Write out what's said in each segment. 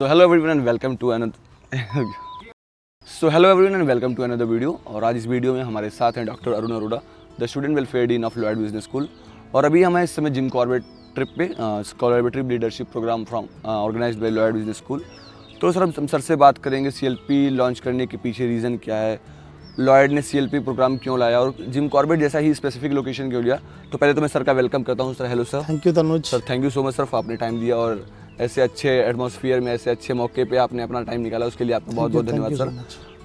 So hello everyone and welcome to another video. और आज इस वीडियो में हमारे साथ हैं doctor Arun Arora, the student welfare dean of Lloyd Business School. और अभी हम हैं इस समय जिम कॉर्बेट ट्रिप पे, collaborative leadership programme from organised by Lloyd Business School. तो सर हम सर से बात करेंगे CLP लॉन्च करने के पीछे रीज़न क्या है, लॉयड ने CLP प्रोग्राम क्यों लाया और जिम कॉर्बेट जैसा ही स्पेसिफिक लोकेशन क्यों लिया। तो पहले तो मैं सर का वेलकम करता हूँ। Sir hello sir. Thank you Tanuj. Sir thank you so much sir, आपने टाइम दिया और ऐसे अच्छे एटमॉस्फेयर में, ऐसे अच्छे मौके पे आपने अपना टाइम निकाला, उसके लिए आपका बहुत बहुत धन्यवाद सर।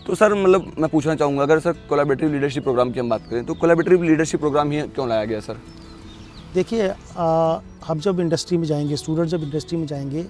तो सर मतलब मैं पूछना चाहूँगा, अगर सर कोलैबोरेटिव लीडरशिप प्रोग्राम की हम बात करें तो कोलैबोरेटिव लीडरशिप प्रोग्राम ही क्यों लाया गया सर? देखिए, हम जब इंडस्ट्री में जाएंगे, स्टूडेंट जब इंडस्ट्री में जाएंगे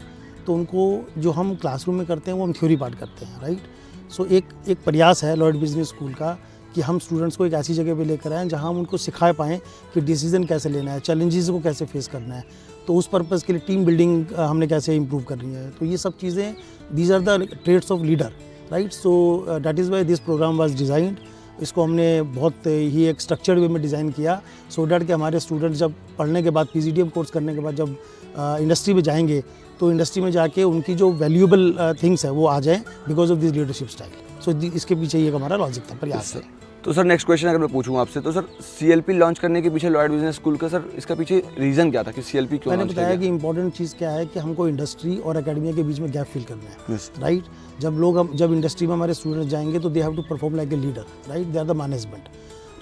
तो उनको जो हम क्लासरूम में करते हैं वो हम थ्योरी पार्ट करते हैं, राइट। सो एक प्रयास है लॉयड बिजनेस स्कूल का कि हम स्टूडेंट्स को एक ऐसी जगह पे लेकर आएँ जहाँ हम उनको सिखा पाएँ कि डिसीजन कैसे लेना है, चैलेंजेस को कैसे फेस करना है। तो उस पर्पज़ के लिए टीम बिल्डिंग हमने कैसे इम्प्रूव करनी है। तो ये सब चीज़ें, these are the trades of leader, right. So that is why this programme was designed. इसको हमने बहुत ही एक स्ट्रक्चर्ड वे में डिज़ाइन किया सो डैट कि हमारे स्टूडेंट जब पढ़ने के बाद PGDM कोर्स करने के बाद जब इंडस्ट्री में जाएंगे तो इंडस्ट्री में जाके उनकी जो वैल्यूएबल थिंग्स है वो आ जाए because of this leadership style. So इसके पीछे ये हमारा लॉजिक था, प्रयास है। तो सर नेक्स्ट क्वेश्चन अगर मैं पूछूं आपसे, तो सर CLP लॉन्च करने के पीछे लॉयड बिजनेस स्कूल का सर इसका पीछे रीज़न क्या था कि CLP क्यों? मैंने बताया कि इंपॉर्टेंट चीज़ क्या है कि हमको इंडस्ट्री और एकेडमिया के बीच में गैप फिल करना है, राइट। जब इंडस्ट्री में हमारे स्टूडेंट जाएंगे तो they have to perform like a leader, right. They are the management,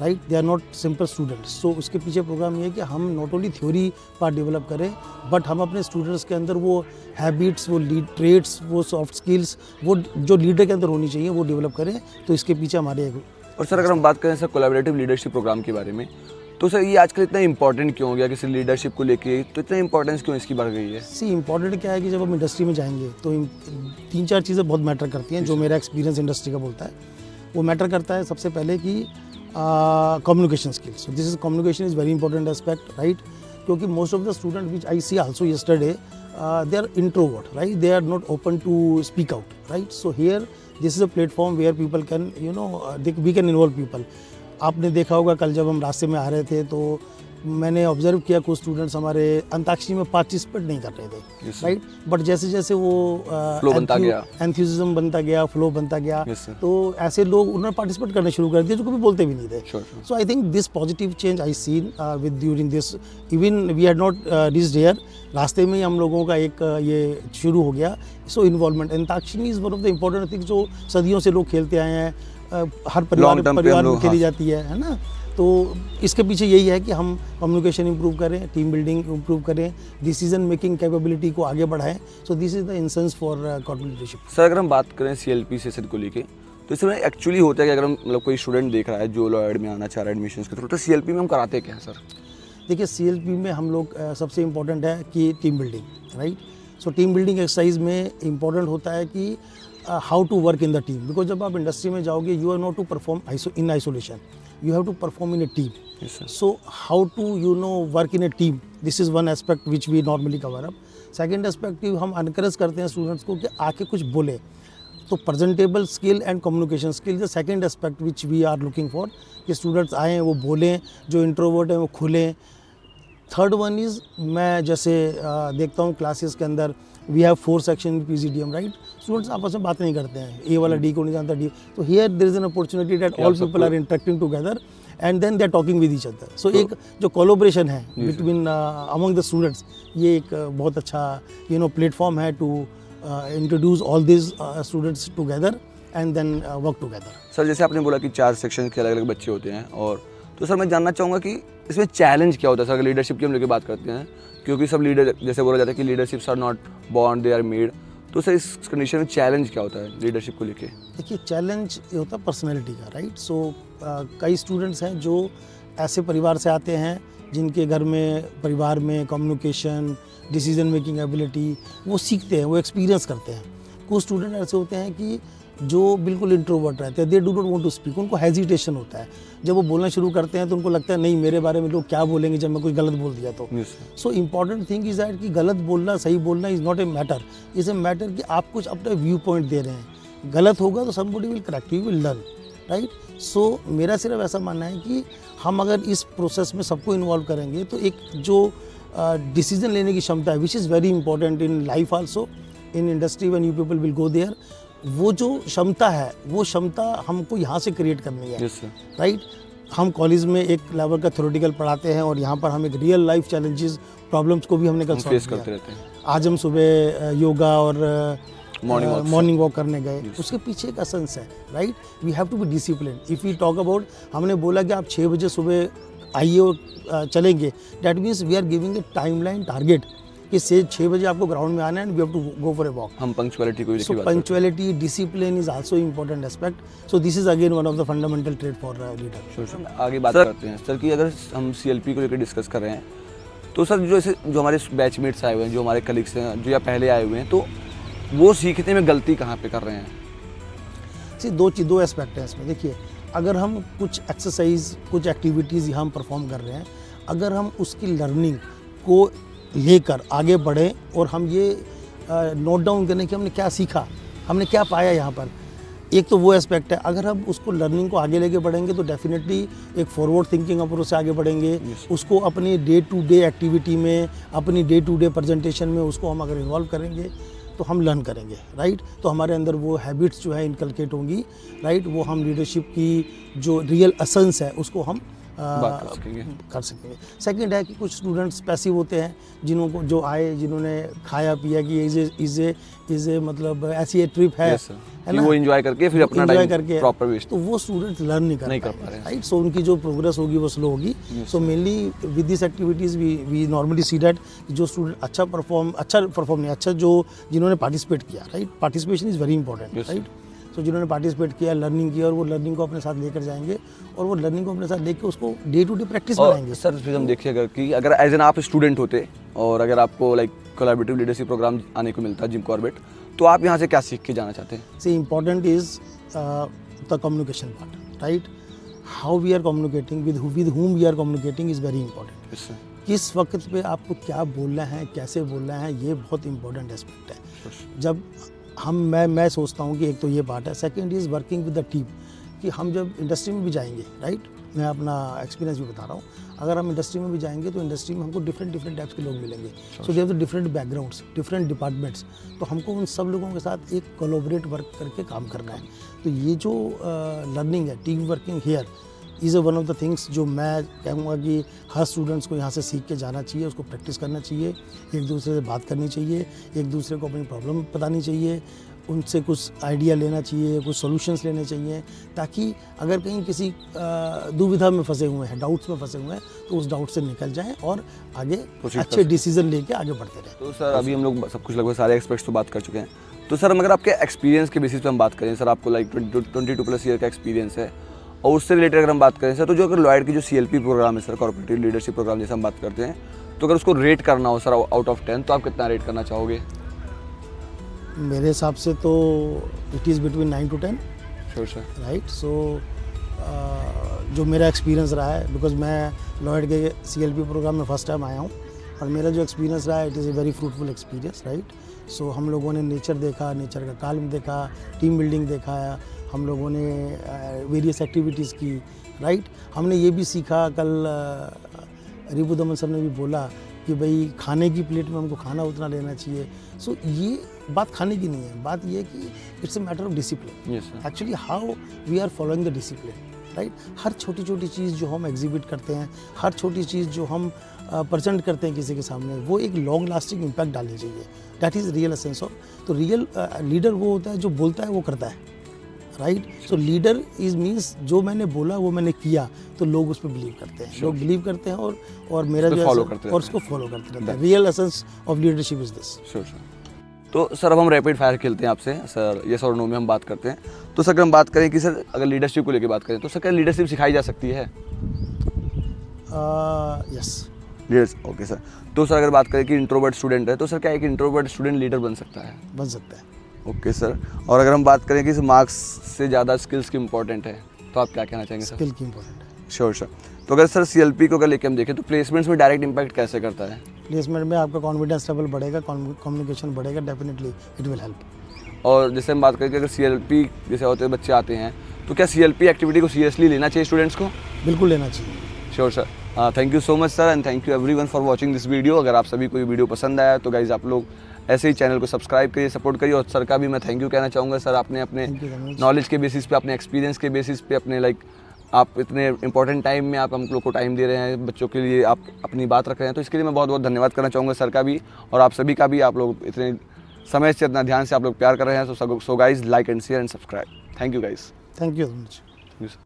right, they are not simple students. So उसके पीछे प्रोग्राम ये है कि हम not only theory part develop करें बट हम अपने स्टूडेंट्स के अंदर वो हैबिट्स, वो लीड ट्रेड्स, वो सॉफ्ट स्किल्स, वो जो लीडर के अंदर होनी चाहिए वो डेवलप करें। तो इसके पीछे हमारे। और सर अगर हम बात करें सर कोलैबोरेटिव लीडरशिप प्रोग्राम के बारे में, तो सर ये आजकल इतना इंपॉर्टेंट क्यों हो गया, किसी लीडरशिप को लेके तो इतना इंपॉर्टेंस क्यों इसकी बढ़ गई है? इंपॉर्टेंट क्या है कि जब हम इंडस्ट्री में जाएंगे तो 3-4 चीज़ें बहुत मैटर करती हैं। जो मेरा एक्सपीरियंस इंडस्ट्री का बोलता है वो मैटर करता है। सबसे पहले कि communication skills. So this is communication is very important aspect, right. क्योंकि most of the student which I see also yesterday they are introvert, right. They are not open to speak out, right. So here this is a platform where people can we can involve people. आपने देखा होगा कल जब हम रास्ते में आ रहे थे तो मैंने ऑब्जर्व किया कुछ स्टूडेंट्स हमारे अंताक्षरी में पार्टिसिपेट नहीं कर रहे थे, राइट। बट जैसे जैसे वो फ्लो बनता गया, एंथुसिज्म बनता गया, फ्लो बनता गया, तो ऐसे लोग उन्होंने पार्टिसिपेट करने शुरू कर दिए जो कभी बोलते भी नहीं थे। So I think this positive change I seen with during this, even we had not reached here. रास्ते में ही हम लोगों का एक ये शुरू हो गया। So involvement, antakshari is one of the important things जो सदियों से लोग खेलते आए हैं, हर परिवार में खेली जाती है ना। तो इसके पीछे यही है कि हम कम्युनिकेशन इंप्रूव करें, टीम बिल्डिंग इंप्रूव करें, डिसीजन मेकिंग कैपेबिलिटी को आगे बढ़ाएं। सो this is the incense for corporate leadership. Sir अगर हम बात करें CLP सेशन को लेके, तो इसमें एक्चुअली होता है कि अगर हम मतलब कोई स्टूडेंट देख रहा है जो लॉयड में आना चाह रहा है एडमिशन के थ्रू, तो CLP में हम कराते क्या है सर? देखिए, CLP में हम लोग सबसे इम्पोर्टेंट है कि team building, right. So team building exercise में इम्पोर्टेंट होता है कि how to work in the team. Because जब आप इंडस्ट्री में जाओगे you are not to perform in isolation, you have to perform in a team. Yes, sir. So how to work in a team, this is one aspect which we normally cover up. Second aspect हम encourage करते हैं students को कि आके कुछ बोले। तो presentable skill and communication skill the second aspect which we are looking for, कि स्टूडेंट्स आएँ वो बोलें, जो इंट्रोवर्ट हैं वो खुलें। थर्ड वन इज़, मैं जैसे देखता हूँ क्लासेस के अंदर we have 4 section PGDM, right. Students आपस में बात नहीं करते हैं, ए वाला डी को नहीं जानता, डी। तो here there is an opportunity that all people are interacting together and then they are talking with each other. So एक जो कोलैबोरेशन है बिटवीन अमंग द स्टूडेंट्स, ये एक बहुत अच्छा प्लेटफॉर्म है to introduce all this students together and then work together. Sir जैसे आपने बोला कि 4 सेक्शन के अलग अलग बच्चे होते हैं, और तो सर मैं जानना चाहूँगा कि इसमें चैलेंज क्या होता है सर अगर लीडरशिप की हम लोग बात करते हैं, क्योंकि सब लीडर जैसे बोला जाता है कि leaderships are not born, they are made. तो सर इस कंडीशन में चैलेंज क्या होता है लीडरशिप को लेके? देखिए, चैलेंज ये होता है पर्सनैलिटी का, राइट। सो कई स्टूडेंट्स हैं जो ऐसे परिवार से आते हैं जिनके घर में, परिवार में कम्युनिकेशन, डिसीजन मेकिंग एबिलिटी वो सीखते हैं, वो एक्सपीरियंस करते हैं। कुछ स्टूडेंट ऐसे होते हैं कि जो बिल्कुल इंट्रोवर्ट रहते हैं, they do not want to speak, उनको हेजिटेशन होता है। जब वो बोलना शुरू करते हैं तो उनको लगता है नहीं मेरे बारे में लोग क्या बोलेंगे जब मैं कुछ गलत बोल दिया तो। So important thing is that कि गलत बोलना, सही बोलना is not a matter, is a matter कि आप कुछ अपना व्यू पॉइंट दे रहे हैं। गलत होगा तो somebody will correct, you will learn, right. So मेरा सिर्फ ऐसा मानना है कि हम अगर इस प्रोसेस में सबको इन्वॉल्व करेंगे तो एक जो डिसीजन लेने की क्षमता है which is very important in life also, in industry when you people will go there, वो जो क्षमता है वो क्षमता हमको यहाँ से क्रिएट करनी है, यस सर। राइट। हम कॉलेज में एक लेवल का थ्योरेटिकल पढ़ाते हैं और यहाँ पर हम एक रियल लाइफ चैलेंजेस प्रॉब्लम्स को भी हमने कल फेस सॉल्व करते किया। रहते हैं। आज हम सुबह योगा और मॉर्निंग वॉक करने गए, उसके पीछे एक एसेंस है, right. We have to be discipline. If we talk about, हमने बोला कि आप 6 बजे सुबह आइए और चलेंगे, that means we are giving a timeline target कि से 6 बजे आपको ग्राउंड में आना है and we have to go for a walk. हम पंक्चुअलिटी को so punctuality, discipline is also important aspect. So this is again one of the fundamental trait for leader. Sir आगे बात करते हैं सर कि अगर हम CLP को लेकर डिस्कस कर रहे हैं तो सर जो हमारे बैचमेट्स आए हुए हैं, जो हमारे कलीग्स हैं, जो या पहले आए हुए हैं, तो वो सीखने में गलती कहाँ पे कर रहे हैं? सी दो एस्पेक्ट है इसमें। देखिए, अगर हम कुछ एक्सरसाइज, कुछ एक्टिविटीज़ यहाँ हम परफॉर्म कर रहे हैं, अगर हम उसकी लर्निंग को लेकर आगे बढ़ें और हम ये नोट डाउन करें कि हमने क्या सीखा, हमने क्या पाया यहाँ पर, एक तो वो एस्पेक्ट है। अगर हम उसको लर्निंग को आगे लेके बढ़ेंगे तो डेफिनेटली एक फॉरवर्ड थिंकिंग अप्रोच से आगे बढ़ेंगे। उसको अपनी डे टू डे एक्टिविटी में, अपनी डे टू डे प्रेजेंटेशन में उसको हम अगर इन्वॉल्व करेंगे तो हम लर्न करेंगे, राइट। तो हमारे अंदर वो हैबिट्स जो है इनकलकेट होंगी, राइट। वो हम लीडरशिप की जो रियल एसेंस है उसको हम कर सकेंगे। सेकंड है कि कुछ स्टूडेंट्स पैसिव होते हैं, जिन्होंने खाया पिया कि इज ए मतलब ऐसी ट्रिप है ना, वो एंजॉय करके फिर अपना टाइम प्रॉपर वेस्ट, तो वो स्टूडेंट्स लर्न नहीं कर पा रहे, राइट। सो उनकी जो प्रोग्रेस होगी वो स्लो होगी। So mainly with this activities we normally see that जो स्टूडेंट अच्छा जो जिन्होंने पार्टिसिपेट किया, right. Participation is very important, right. तो जिन्होंने पार्टिसिपेट किया, लर्निंग किया, और वो लर्निंग को अपने साथ लेकर जाएंगे और वो लर्निंग को अपने साथ लेकर उसको डे टू डे प्रैक्टिस बनाएंगे। सर फिर हम देखिए अगर एज एन आप स्टूडेंट होते और अगर आपको लाइक कोलैबोरेटिव लीडरशिप प्रोग्राम आने को मिलता जिम कॉर्बेट, तो आप यहाँ से क्या सीख के जाना चाहते हैं? See important is the communication part, right. How we are communicating, with whom we are communicating is very important. किस वक्त पे आपको क्या बोलना है, कैसे बोलना है, ये बहुत इंपॉर्टेंट एस्पेक्ट है। जब मैं सोचता हूँ कि एक तो ये पार्ट है। Second is working with the team, कि हम जब इंडस्ट्री में भी जाएंगे, राइट, मैं अपना एक्सपीरियंस भी बता रहा हूँ, अगर हम इंडस्ट्री में भी जाएंगे तो इंडस्ट्री में हमको डिफरेंट टाइप्स के लोग मिलेंगे। So they have the different backgrounds, different departments, तो हमको उन सब लोगों के साथ एक कोलैबोरेट वर्क करके काम करना है। तो ये जो लर्निंग है, team working here is one of the things जो मैं कहूँगा कि हर स्टूडेंट्स को यहाँ से सीख के जाना चाहिए, उसको प्रैक्टिस करना चाहिए, एक दूसरे से बात करनी चाहिए, एक दूसरे को अपनी प्रॉब्लम बतानी चाहिए, उनसे कुछ आइडिया लेना चाहिए, कुछ सॉल्यूशंस लेने चाहिए, ताकि अगर कहीं किसी दुविधा में फंसे हुए हैं, डाउट्स में फंसे हुए हैं, तो उस डाउट से निकल जाएं और आगे अच्छे डिसीजन लेके आगे बढ़ते रहें। तो सर अभी हम लोग सब कुछ लगभग सारे एक्सपर्ट्स तो बात कर चुके हैं, तो सर अगर आपके एक्सपीरियंस के बेसिस पे हम बात करें, सर आपको लाइक 22+ ईयर का एक्सपीरियंस है, और उससे रिलेटेड अगर हम बात करें सर, तो जो अगर लॉयड की जो CLP प्रोग्राम है सर, कॉर्पोरेटिव लीडरशिप प्रोग्राम जैसे हम बात करते हैं, तो अगर उसको रेट करना हो सर आउट ऑफ 10, तो आप कितना रेट करना चाहोगे? मेरे हिसाब से तो it is between 9 to 10। Sure sir, right. So जो मेरा एक्सपीरियंस रहा है, बिकॉज मैं लॉयड के CLP प्रोग्राम में फर्स्ट टाइम आया हूँ, और मेरा जो एक्सपीरियंस रहा है it is a very fruitful experience, right. So हम लोगों ने नेचर देखा, नेचर का काल्म देखा, टीम बिल्डिंग देखा, हम लोगों ने वेरियस एक्टिविटीज़ की, राइट। हमने ये भी सीखा, कल रिपु दमन सर ने भी बोला कि भाई खाने की प्लेट में हमको खाना उतना लेना चाहिए। सो ये बात खाने की नहीं है, बात ये कि it's a matter of discipline. Actually how we are following the discipline, right. हर छोटी छोटी चीज़ जो हम एग्जिबिट करते हैं, हर छोटी चीज़ जो हम प्रेजेंट करते हैं किसी के सामने, वो एक लॉन्ग लास्टिंग इम्पैक्ट डालनी चाहिए। That is real essence of. तो रियल लीडर वो होता है जो बोलता है वो करता है, right. So leader is means जो मैंने बोला वो मैंने किया, तो लोग उस पर बिलीव करते हैं, लोग बिलीव करते हैं और मेरा जो और उसको फॉलो करते रहते हैं। Real essence of leadership is this. Sure sir. तो सर अब हम रैपिड फायर खेलते हैं आपसे सर, यस और नो में हम बात करते हैं। तो सर अगर हम बात करें कि सर अगर लीडरशिप को लेकर बात करें, तो सर क्या लीडरशिप सिखाई जा सकती है? Yes, leaders, okay sir. तो सर अगर बात करें कि इंट्रोवर्ट स्टूडेंट है, तो सर क्या एक इंट्रोवर्ट स्टूडेंट लीडर बन सकता है? बन सकता है। Okay sir. और अगर हम बात करें कि मार्क्स से ज़्यादा स्किल्स की इंपॉर्टेंट है, तो आप क्या कहना चाहेंगे सर? स्किल की इंपॉर्टेंट है। Sure sir. तो अगर सर CLP को अगर लेके हम देखें, तो प्लेसमेंट्स में डायरेक्ट इम्पैक्ट कैसे करता है? प्लेसमेंट में आपका कॉन्फिडेंस लेवल बढ़ेगा, कम्युनिकेशन बढ़ेगा, डेफिनेटली इट विल हेल्प। और जैसे हम बात करें कि अगर CLP जैसे होते हैं बच्चे आते हैं, तो क्या CLP एक्टिविटी को सीरियसली लेना चाहिए स्टूडेंट्स को? बिल्कुल लेना चाहिए। Sure sir. Thank you so much sir, and thank you everyone for watching this video. अगर आप सभी को ये वीडियो पसंद आया तो गाइज आप लोग ऐसे ही चैनल को सब्सक्राइब करिए, सपोर्ट करिए। और सर का भी मैं थैंक यू कहना चाहूँगा। सर आपने अपने Thank you very much. Knowledge के बेसिस पे, अपने एक्सपीरियंस के बेसिस पे, अपने लाइक आप इतने इंपॉर्टेंट टाइम में आप हम लोग को टाइम दे रहे हैं, बच्चों के लिए आप अपनी बात रख रहे हैं, तो इसके लिए मैं बहुत बहुत धन्यवाद करना चाहूँगा सर का भी और आप सभी का भी। आप लोग इतने समय से, इतना ध्यान से आप लोग प्यार कर रहे हैं। So guys, like and share and subscribe. Thank you guys. Thank you very much. Thank you sir.